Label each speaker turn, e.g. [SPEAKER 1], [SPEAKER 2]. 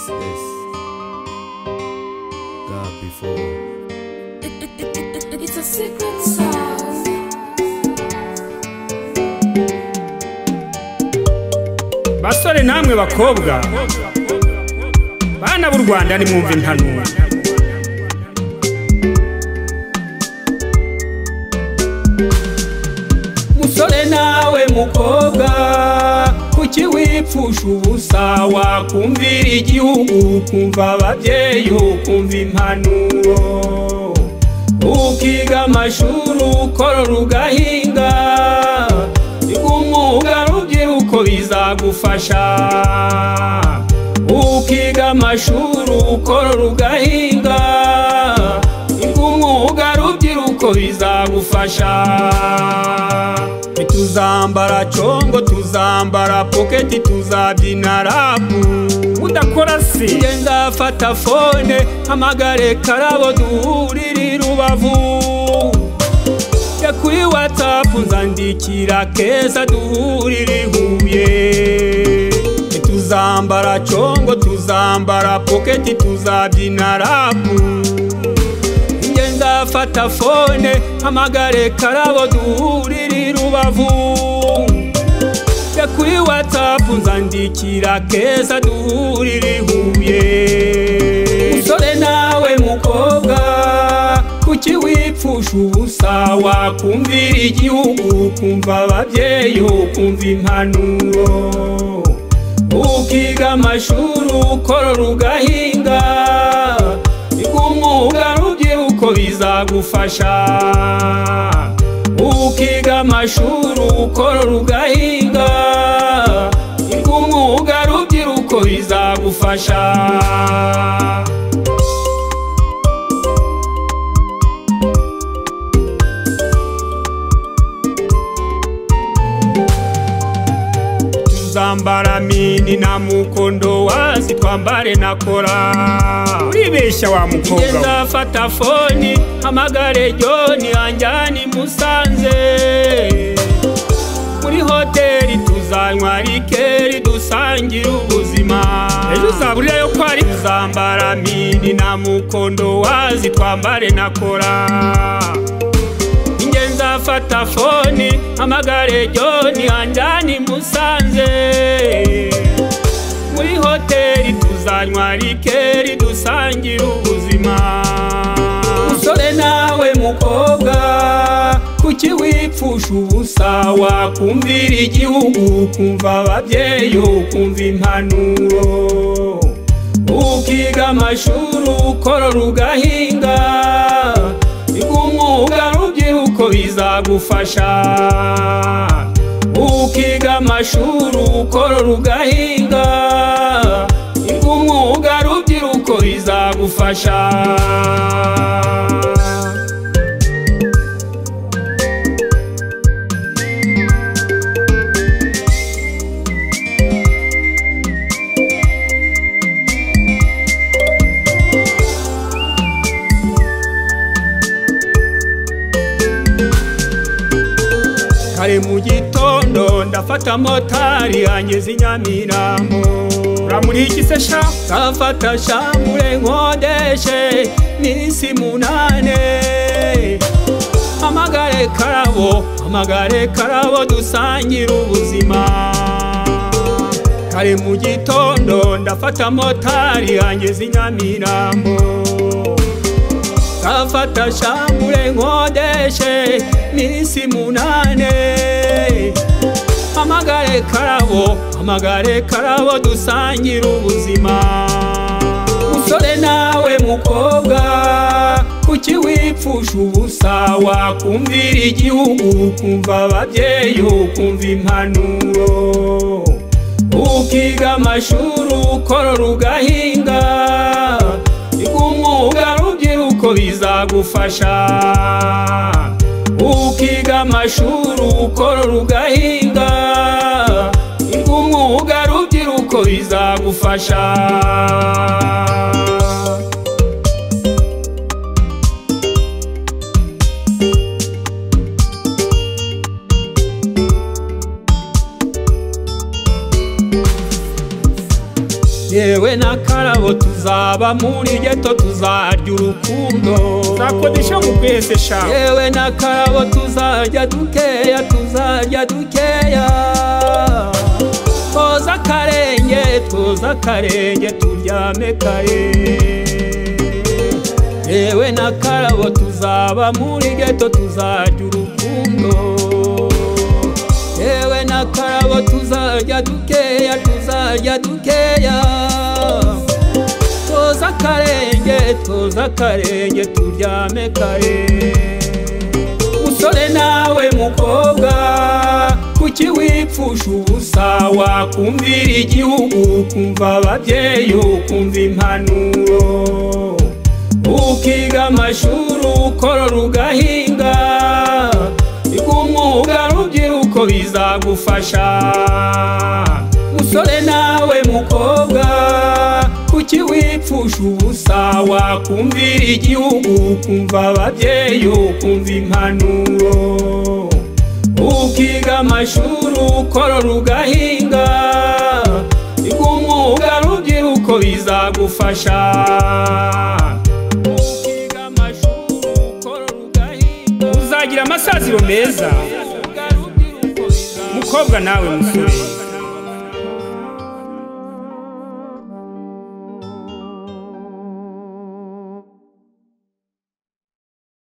[SPEAKER 1] SS God before.
[SPEAKER 2] It's a secret sound.
[SPEAKER 3] Basore namwe bakobwa bana b'u Rwanda nimwumve impanuro. Musore nawe mukobwa kuki wipfusha ubusa wakumvira igihugu kumva ababyeyi ukumva impanuro ukiga amashuri ukorora ugahinga igumuga rubyiruko bizagufasha ukiga amashuri ukorora ugahinga igumuga rubyiruko bizagufasha tuzambara chongo tuzambara pocket tuzabyina rapu udakora si ngenda fata phone hamagare Karabo duhurire Rubavu ya kuri WhatsApp nzandikira Keza duhurire Huye tuzambara chongo tuzambara pocket tuzabyina rapu ngenda fata phone hamagare Karabo duhurire Rubavu ya kuri WhatsApp nzandikira Keza duhurire Huye. Musore nawe mukobwa kuki wipfusha ubusa wakumvira igihugu kumva ababyeyi ukumva impanuro ukiga amashuri ukorora ugahinga igumuga rubyiruko bizagufasha ukiga amashuri ukorora ugahinga igumuga rubyiruko bizagufasha. Tuzambara mini na mukondo wazi twambare na kora uribeshya wa mukobwa ngenda fata phone hamagare John anjani Musanze muri hoteli tuzanywa rikeri dusangira ubuzima ejo uzaburira yo kwari tuzambara mini na mukondo wazi twambare na kora ngenza fata phone hamagare John anjani Musanze muri hoteli tuzanywa rikeri dusangira ubuzima. Musore nawe mukobwa kuki wipfusha ubusa wakumvira igihugu kumva ababyeyi ukumva impanuro ukiga amashuri ukorora ugahinga igumuga rubyiruko bizagufasha ukiga amashuri ukorora ugahinga igumuga rubyiruko bizagufasha. Kare mu gitondo ndafata motari anyeze Nyamirambo uramuriki se sha ndafata shamure nkodeshe n'isi 8 hamagare Karabo dusangira ubuzima. Kare mu gitondo ndafata motari anyeze Nyamirambo ndafata shamure nkodeshe n'isi 8 hamagare Karabo dusangira ubuzima. Musore nawe mukobwa kuki wipfusha ubusa wakumvira igihugu kumva ababyeyi ukumva impanuro ukiga amashuri ukorora ugahinga igumuga rubyiruko bizagufasha ukiga amashuri ukorora ugahinga igumuga rubyiruko bizagufasha. yewe n'akarabo tuzaba muri geto tuzarya urukundo zakodesha mu kwese sha yewe n'akarabo tuzarya dukeya twoza akarenge turyame kare yewe n'akarabo tuzaba muri geto tuzarya urukundo yewe n'akarabo tuzarya dukeya twoza akarenge turyame kare musore nawe mukobwa kuki wipfusha ubusa wakumvira igihugu kumva ababyeyi ukumva impanuro ukiga amashuri ukorora ugahinga igumwuga rubyiruko bizagufasha musore nawe mukobwa kuki wipfusha ubusa wakumvira igihugu kumva ababyeyi ukumva impanuro ukiga amashuri ukorora ugahinga igumwuga rubyiruko bizagufasha ukiga amashuri ukorora ugahinga uzagira amasaziro meza mukobwa nawe musore